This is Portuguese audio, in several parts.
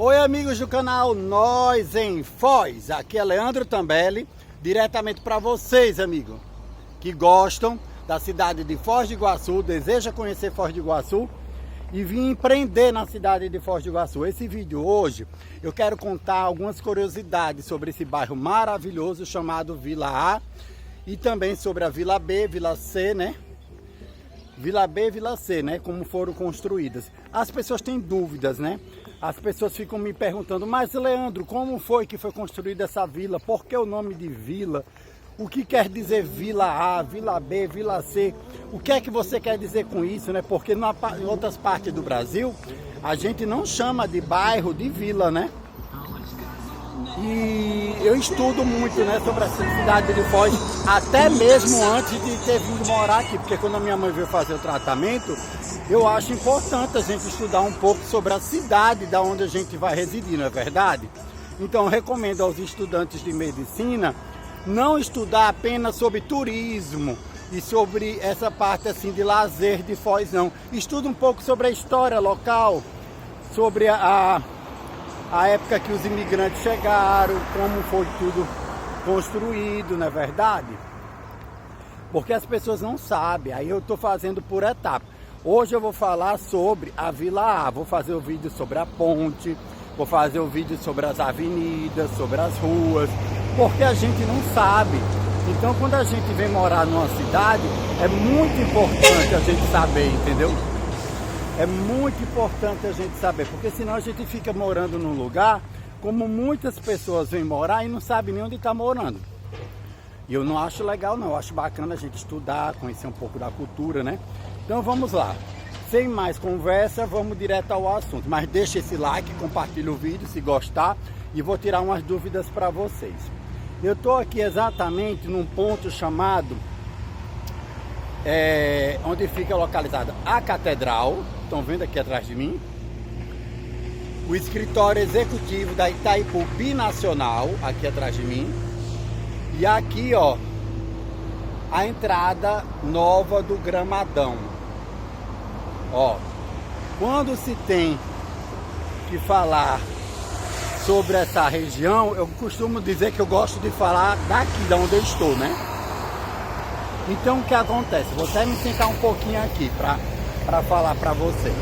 Oi amigos do canal Nós em Foz, aqui é Leandro Tambelli, diretamente para vocês amigos que gostam da cidade de Foz do Iguaçu, desejam conhecer Foz do Iguaçu e vir empreender na cidade de Foz do Iguaçu. Esse vídeo hoje eu quero contar algumas curiosidades sobre esse bairro maravilhoso chamado Vila A e também sobre a Vila B, Vila C, né? Vila B e Vila C, né? Como foram construídas. As pessoas têm dúvidas, né? As pessoas ficam me perguntando, mas Leandro, como foi que foi construída essa vila? Por que o nome de vila? O que quer dizer Vila A, Vila B, Vila C? O que é que você quer dizer com isso, né? Porque em outras partes do Brasil, a gente não chama de bairro de vila, né? E eu estudo muito, né, sobre a cidade de Foz, até mesmo antes de ter vindo morar aqui, porque quando a minha mãe veio fazer o tratamento, eu acho importante a gente estudar um pouco sobre a cidade da onde a gente vai residir, não é verdade? Então eu recomendo aos estudantes de medicina não estudar apenas sobre turismo e sobre essa parte assim de lazer de Foz, não. Estuda um pouco sobre a história local, sobre a época que os imigrantes chegaram, como foi tudo construído, não é verdade? Porque as pessoas não sabem, aí eu estou fazendo por etapa. Hoje eu vou falar sobre a Vila A, vou fazer o vídeo sobre a ponte, vou fazer o vídeo sobre as avenidas, sobre as ruas, porque a gente não sabe. Então quando a gente vem morar numa cidade, é muito importante a gente saber, entendeu? É muito importante a gente saber, porque senão a gente fica morando num lugar, como muitas pessoas vêm morar e não sabem nem onde está morando. E eu não acho legal não, eu acho bacana a gente estudar, conhecer um pouco da cultura, né? Então vamos lá, sem mais conversa, vamos direto ao assunto. Mas deixa esse like, compartilha o vídeo se gostar e vou tirar umas dúvidas para vocês. Eu estou aqui exatamente num ponto chamado, onde fica localizada a Catedral. Estão vendo aqui atrás de mim? O escritório executivo da Itaipu Binacional, aqui atrás de mim. E aqui, ó, a entrada nova do Gramadão. Ó, quando se tem que falar sobre essa região, eu costumo dizer que eu gosto de falar daqui, de onde eu estou, né? Então, o que acontece? Vou até me sentar um pouquinho aqui para falar para vocês.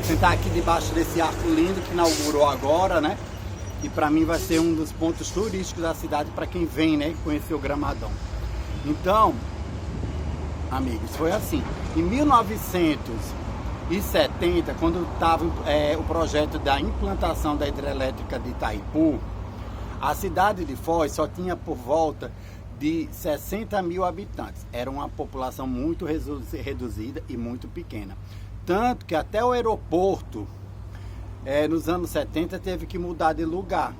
Sentar aqui debaixo desse arco lindo que inaugurou agora, né? E para mim vai ser um dos pontos turísticos da cidade para quem vem, né, conhecer o Gramadão. Então, amigos, foi assim. Em 1970, quando estava o projeto da implantação da hidrelétrica de Itaipu, a cidade de Foz só tinha por volta de 60 mil habitantes. Era uma população muito reduzida e muito pequena. Tanto que até o aeroporto, nos anos 70, teve que mudar de lugar.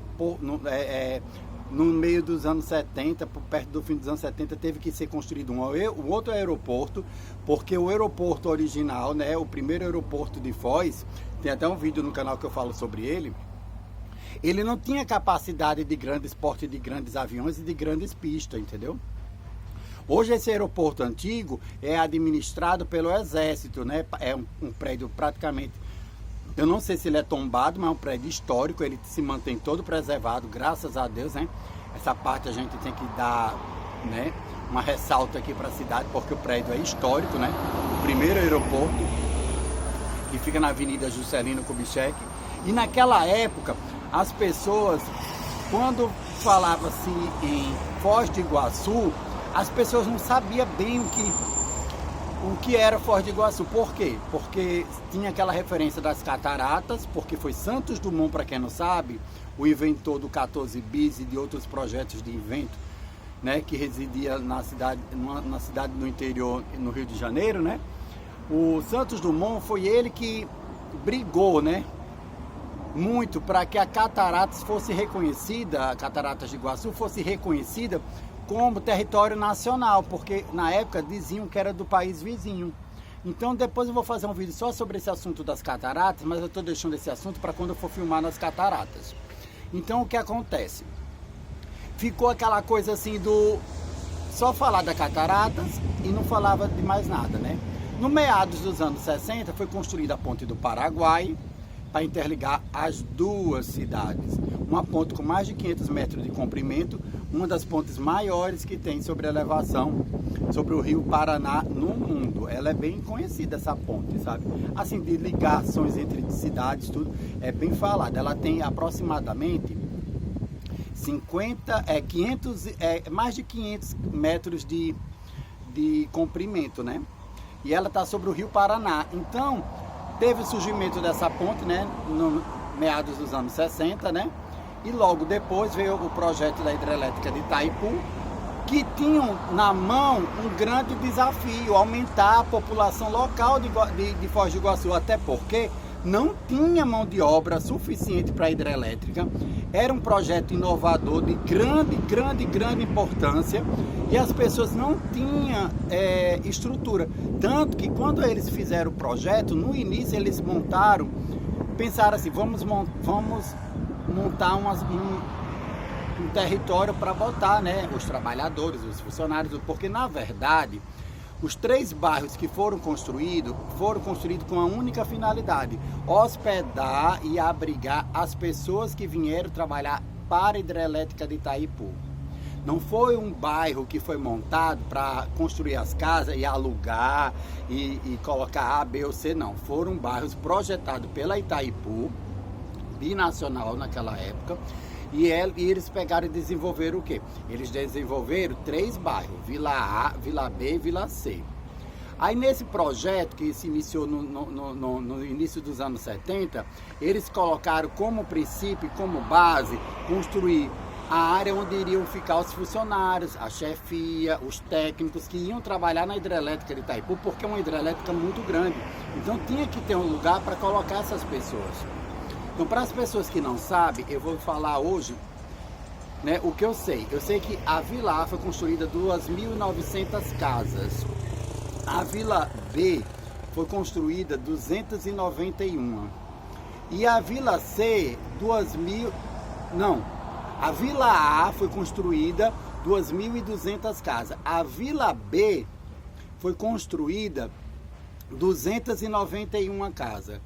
No meio dos anos 70, perto do fim dos anos 70, teve que ser construído um outro aeroporto, porque o aeroporto original, né, o primeiro aeroporto de Foz, tem até um vídeo no canal que eu falo sobre ele, ele não tinha capacidade de grande porte de grandes aviões e de grandes pistas, entendeu? Hoje esse aeroporto antigo é administrado pelo Exército, né? É um prédio praticamente, eu não sei se ele é tombado, mas é um prédio histórico, ele se mantém todo preservado, graças a Deus, né? Essa parte a gente tem que dar, né, uma ressalta aqui para a cidade, porque o prédio é histórico, né? O primeiro aeroporto, que fica na Avenida Juscelino Kubitschek. E naquela época, as pessoas, quando falava-se em Foz do Iguaçu, as pessoas não sabiam bem o que era Foz do Iguaçu. Por quê? Porque tinha aquela referência das cataratas, porque foi Santos Dumont, para quem não sabe, o inventor do 14 bis e de outros projetos de invento, né, que residia na cidade do interior, no Rio de Janeiro, né? O Santos Dumont foi ele que brigou, né, muito para que a Cataratas fosse reconhecida, a Cataratas de Iguaçu fosse reconhecida como território nacional, porque na época diziam que era do país vizinho. Então depois eu vou fazer um vídeo só sobre esse assunto das cataratas, mas eu estou deixando esse assunto para quando eu for filmar nas cataratas. Então o que acontece? Ficou aquela coisa assim do só falar da cataratas e não falava de mais nada, né? No meados dos anos 60 foi construída a Ponte do Paraguai, para interligar as duas cidades. Uma ponte com mais de 500 metros de comprimento, uma das pontes maiores que tem sobre a elevação, sobre o rio Paraná no mundo. Ela é bem conhecida, essa ponte, sabe? Assim, de ligações entre cidades, tudo, é bem falada. Ela tem aproximadamente mais de 500 metros de comprimento, né? E ela está sobre o rio Paraná. Então, teve o surgimento dessa ponte, né, no meados dos anos 60, né? E logo depois veio o projeto da hidrelétrica de Itaipu, que tinham na mão um grande desafio, aumentar a população local de Foz do Iguaçu, até porque não tinha mão de obra suficiente para a hidrelétrica. Era um projeto inovador de grande importância e as pessoas não tinham estrutura. Tanto que quando eles fizeram o projeto, no início eles pensaram assim, vamos montar um território para botar, né, os trabalhadores, os funcionários, porque na verdade os 3 bairros que foram construídos com a única finalidade: hospedar e abrigar as pessoas que vieram trabalhar para a hidrelétrica de Itaipu. Não foi um bairro que foi montado para construir as casas e alugar e colocar A, B ou C, não. Foram bairros projetados pela Itaipu, binacional naquela época, e eles pegaram e desenvolveram o quê? Eles desenvolveram 3 bairros, Vila A, Vila B e Vila C. Aí nesse projeto que se iniciou no início dos anos 70, eles colocaram como princípio, como base, construir a área onde iriam ficar os funcionários, a chefia, os técnicos que iam trabalhar na hidrelétrica de Itaipu, porque é uma hidrelétrica muito grande. Então tinha que ter um lugar para colocar essas pessoas. Então, para as pessoas que não sabem, eu vou falar hoje, né, o que eu sei. Eu sei que a Vila A foi construída 2.900 casas. A Vila B foi construída 291. E a Vila C, a Vila A foi construída 2.200 casas. A Vila B foi construída 291 casas.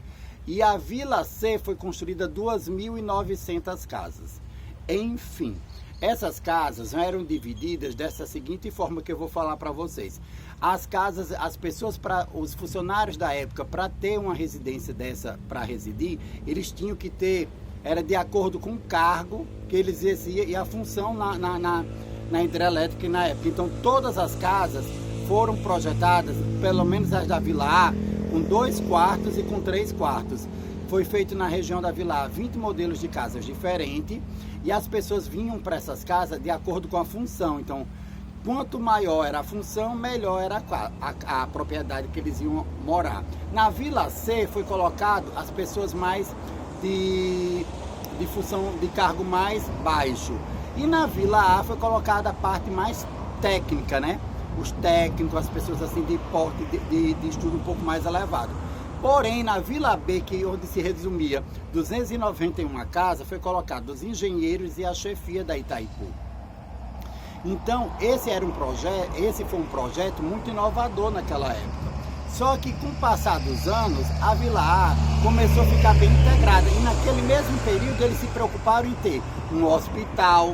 E a Vila C foi construída 2.900 casas. Enfim, essas casas eram divididas dessa seguinte forma que eu vou falar para vocês. As casas, as pessoas, os funcionários da época, para ter uma residência dessa para residir, eles tinham que ter, era de acordo com o cargo que eles exerciam e a função na hidrelétrica na época. Então todas as casas foram projetadas, pelo menos as da Vila A, com 2 quartos e com 3 quartos. Foi feito na região da Vila A 20 modelos de casas diferentes e as pessoas vinham para essas casas de acordo com a função. Então, quanto maior era a função, melhor era a propriedade que eles iam morar. Na Vila C foi colocado as pessoas mais de função de cargo mais baixo. E na Vila A foi colocada a parte mais técnica, né? Os técnicos, as pessoas assim de porte, de estudo um pouco mais elevado. Porém, na Vila B, onde se resumia 291 casas, foi colocado os engenheiros e a chefia da Itaipu. Então, esse foi um projeto muito inovador naquela época. Só que com o passar dos anos, a Vila A começou a ficar bem integrada. E naquele mesmo período, eles se preocuparam em ter um hospital,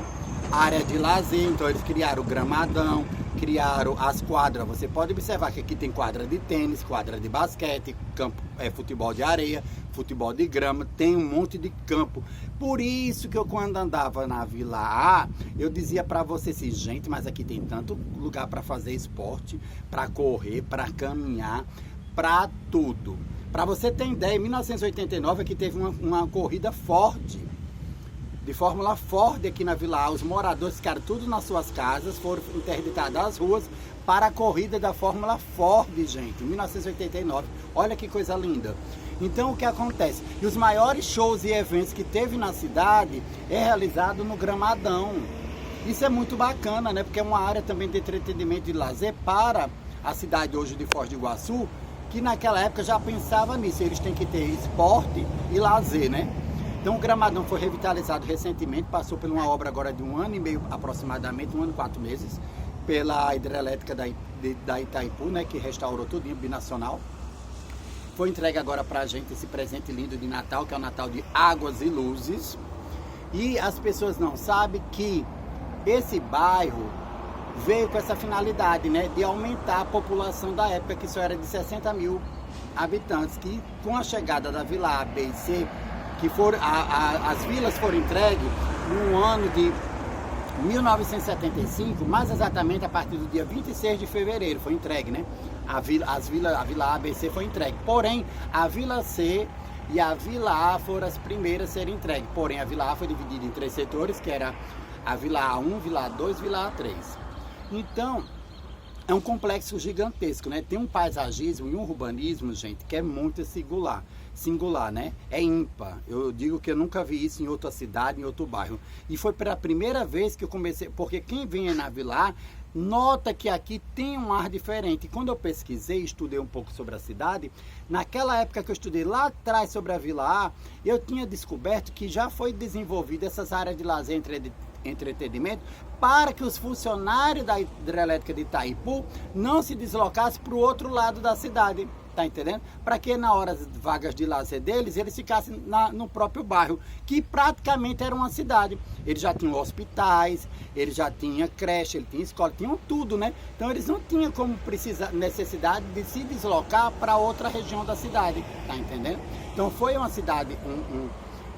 área de lazer, então eles criaram o gramadão, criaram as quadras. Você pode observar que aqui tem quadra de tênis, quadra de basquete, campo, futebol de areia, futebol de grama, tem um monte de campo. Por isso que eu, quando andava na Vila A, eu dizia para você assim, gente, mas aqui tem tanto lugar para fazer esporte, para correr, para caminhar, para tudo. Para você ter ideia, em 1989 aqui teve uma corrida forte, de Fórmula Ford aqui na Vila A. Os moradores ficaram tudo nas suas casas, foram interditados às ruas para a corrida da Fórmula Ford, gente, em 1989. Olha que coisa linda. Então o que acontece? E os maiores shows e eventos que teve na cidade é realizado no Gramadão. Isso é muito bacana, né? Porque é uma área também de entretenimento e lazer para a cidade hoje de Foz do Iguaçu, que naquela época já pensava nisso. Eles têm que ter esporte e lazer, né? Então o Gramadão foi revitalizado recentemente, passou por uma obra agora de 1 ano e meio aproximadamente, 1 ano e 4 meses, pela hidrelétrica da Itaipu, né, que restaurou tudinho, binacional. Foi entregue agora pra gente esse presente lindo de Natal, que é o Natal de Águas e Luzes. E as pessoas não sabem que esse bairro veio com essa finalidade, né, de aumentar a população da época, que só era de 60 mil habitantes, que com a chegada da Vila A, B e C, que as vilas foram entregues no ano de 1975, mais exatamente a partir do dia 26 de fevereiro, foi entregue, né? A Vila A, B e C foi entregue. Porém, a Vila C e a Vila A foram as primeiras a serem entregues. Porém, a Vila A foi dividida em 3 setores, que era a Vila A1, Vila A2 e Vila A3. Então, é um complexo gigantesco, né? Tem um paisagismo e um urbanismo, gente, que é muito singular, né? É ímpar. Eu digo que eu nunca vi isso em outra cidade, em outro bairro. E foi pela primeira vez que eu comecei, porque quem vem na Vila A, nota que aqui tem um ar diferente. E quando eu pesquisei, estudei um pouco sobre a cidade, naquela época que eu estudei lá atrás sobre a Vila A, eu tinha descoberto que já foi desenvolvida essas áreas de lazer, entretenimento, para que os funcionários da hidrelétrica de Itaipu não se deslocassem para o outro lado da cidade, tá entendendo? Para que na hora das vagas de lazer deles, eles ficassem no próprio bairro, que praticamente era uma cidade. Eles já tinham hospitais, eles já tinham creche, eles tinham escola, tinham tudo, né? Então eles não tinham como necessidade de se deslocar para outra região da cidade, tá entendendo? Então foi uma cidade,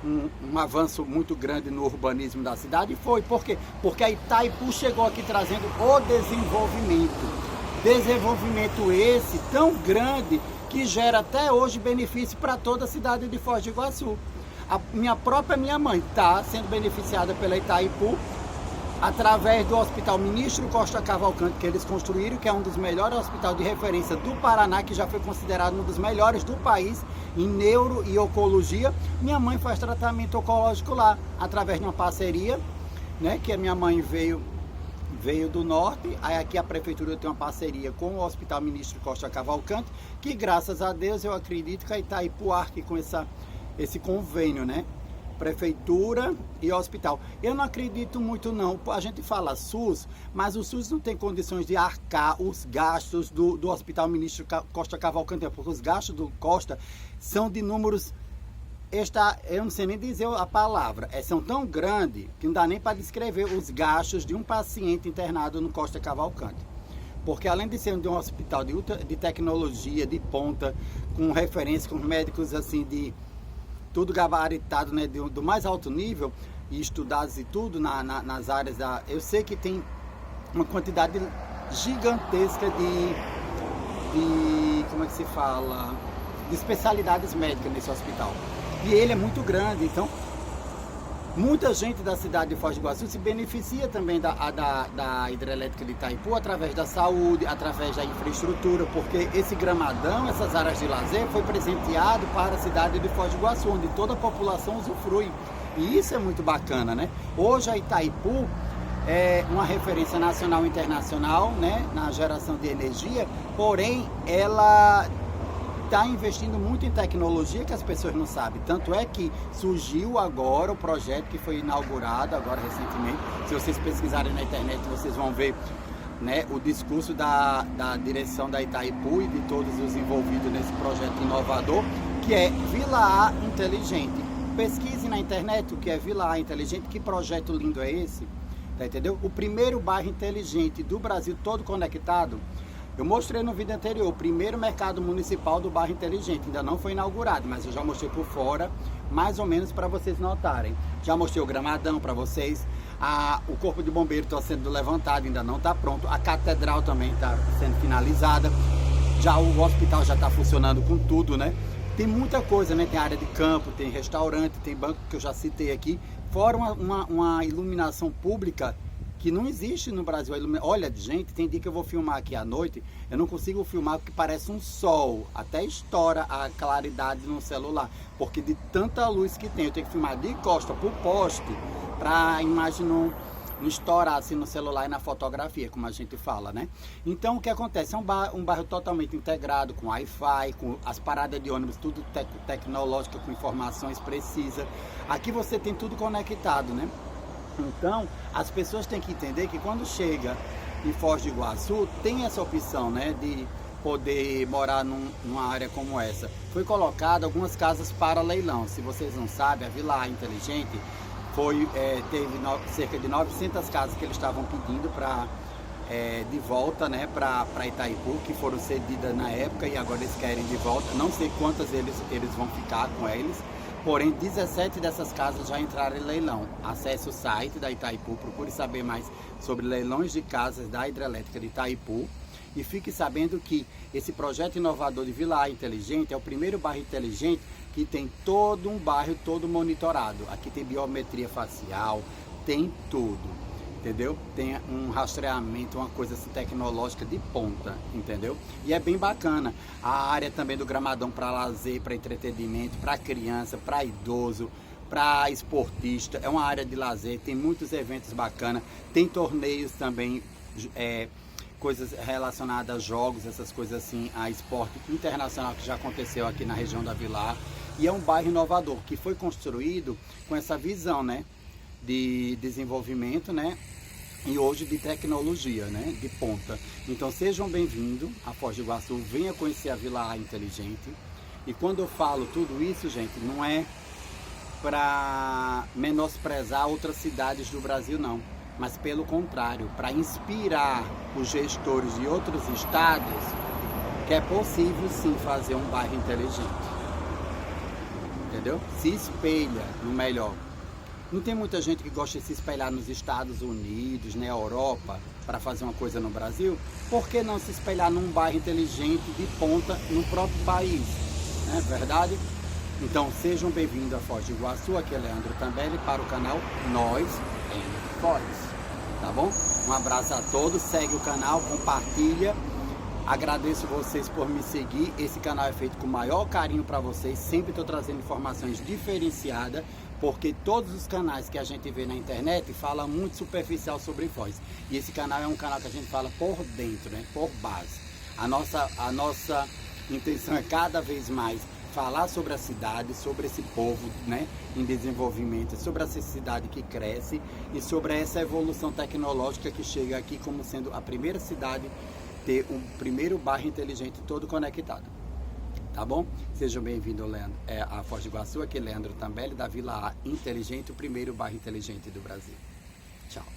um avanço muito grande no urbanismo da cidade. Foi por quê? Porque a Itaipu chegou aqui trazendo o desenvolvimento esse tão grande que gera até hoje benefício para toda a cidade de Foz do Iguaçu. A minha mãe está sendo beneficiada pela Itaipu através do Hospital Ministro Costa Cavalcante, que eles construíram, que é um dos melhores hospitais de referência do Paraná, que já foi considerado um dos melhores do país em neuro e oncologia. Minha mãe faz tratamento oncológico lá, através de uma parceria, né, que a minha mãe veio do norte, aí aqui a prefeitura tem uma parceria com o Hospital Ministro Costa Cavalcante, que graças a Deus eu acredito que a Itaipu arque com esse convênio, né? Prefeitura e hospital. Eu não acredito muito não, a gente fala SUS, mas o SUS não tem condições de arcar os gastos do Hospital Ministro Costa Cavalcante, porque os gastos do Costa são de números, eu não sei nem dizer a palavra, são tão grandes que não dá nem para descrever os gastos de um paciente internado no Costa Cavalcante. Porque além de ser de um hospital de tecnologia, de ponta, com referência, com médicos assim de tudo gabaritado, né, do mais alto nível e estudados e tudo nas áreas eu sei que tem uma quantidade gigantesca de como é que se fala, de especialidades médicas nesse hospital, e ele é muito grande. Então muita gente da cidade de Foz do Iguaçu se beneficia também da hidrelétrica de Itaipu através da saúde, através da infraestrutura, porque esse gramadão, essas áreas de lazer foi presenteado para a cidade de Foz do Iguaçu, onde toda a população usufrui. E isso é muito bacana, né? Hoje a Itaipu é uma referência nacional e internacional, né, na geração de energia, porém ela está investindo muito em tecnologia que as pessoas não sabem. Tanto é que surgiu agora o projeto que foi inaugurado agora recentemente. Se vocês pesquisarem na internet, vocês vão ver, né, o discurso da direção da Itaipu e de todos os envolvidos nesse projeto inovador, que é Vila A Inteligente. Pesquise na internet o que é Vila A Inteligente, que projeto lindo é esse, tá, entendeu? O primeiro bairro inteligente do Brasil todo conectado. Eu mostrei no vídeo anterior, o primeiro mercado municipal do bairro inteligente, ainda não foi inaugurado, mas eu já mostrei por fora, mais ou menos para vocês notarem. Já mostrei o gramadão para vocês, o corpo de bombeiro está sendo levantado, ainda não está pronto, a catedral também está sendo finalizada, já o hospital já está funcionando com tudo, né? Tem muita coisa, né? Tem área de campo, tem restaurante, tem banco que eu já citei aqui, fora uma iluminação pública que não existe no Brasil. Olha, gente, tem dia que eu vou filmar aqui à noite, eu não consigo filmar porque parece um sol, até estoura a claridade no celular, porque de tanta luz que tem, eu tenho que filmar de costa pro poste, para a imagem não estourar assim no celular e na fotografia, como a gente fala, né? Então o que acontece? É um bairro totalmente integrado, com Wi-Fi, com as paradas de ônibus, tudo tecnológico, com informações precisas. Aqui você tem tudo conectado, né? Então, as pessoas têm que entender que quando chega em Foz do Iguaçu, tem essa opção, né, poder morar numa área como essa. Foi colocado algumas casas para leilão. Se vocês não sabem, a Vila A Inteligente teve cerca de 900 casas que eles estavam pedindo de volta, né, para Itaipu, que foram cedidas na época e agora eles querem de volta. Não sei quantas eles vão ficar com eles, porém 17 dessas casas já entraram em leilão. Acesse o site da Itaipu, procure saber mais sobre leilões de casas da hidrelétrica de Itaipu e fique sabendo que esse projeto inovador de Vila A Inteligente é o primeiro bairro inteligente que tem todo um bairro todo monitorado. Aqui tem biometria facial, tem tudo, entendeu? Tem um rastreamento, uma coisa assim, tecnológica de ponta, entendeu? E é bem bacana. A área também do gramadão para lazer, para entretenimento, para criança, para idoso, para esportista. É uma área de lazer, tem muitos eventos bacanas, tem torneios também, coisas relacionadas a jogos, essas coisas assim, a esporte internacional que já aconteceu aqui na região da Vila A. E é um bairro inovador, que foi construído com essa visão, né, de desenvolvimento, né, e hoje de tecnologia, né, de ponta. Então sejam bem-vindos a Foz do Iguaçu, venha conhecer a Vila A Inteligente. E quando eu falo tudo isso, gente, não é para menosprezar outras cidades do Brasil, não, mas pelo contrário, para inspirar os gestores de outros estados que é possível sim fazer um bairro inteligente. Entendeu? Se espelha no melhor. Não tem muita gente que gosta de se espelhar nos Estados Unidos, na Europa, para fazer uma coisa no Brasil? Por que não se espelhar num bairro inteligente de ponta no próprio país? Não é verdade? Então sejam bem-vindos a Foz do Iguaçu, aqui é Leandro Tambelli para o canal Nós em Foz, tá bom? Um abraço a todos, segue o canal, compartilha. Agradeço vocês por me seguir. Esse canal é feito com o maior carinho para vocês. Sempre estou trazendo informações diferenciadas, porque todos os canais que a gente vê na internet falam muito superficial sobre Foz. E esse canal é um canal que a gente fala por dentro, né? Por base. A nossa intenção é cada vez mais falar sobre a cidade, sobre esse povo, né, em desenvolvimento, sobre essa cidade que cresce e sobre essa evolução tecnológica que chega aqui como sendo a primeira cidade ter o primeiro bairro inteligente todo conectado, tá bom? Sejam bem-vindos a Foz do Iguaçu, aqui é Leandro Tambelli da Vila A Inteligente, o primeiro bairro inteligente do Brasil. Tchau.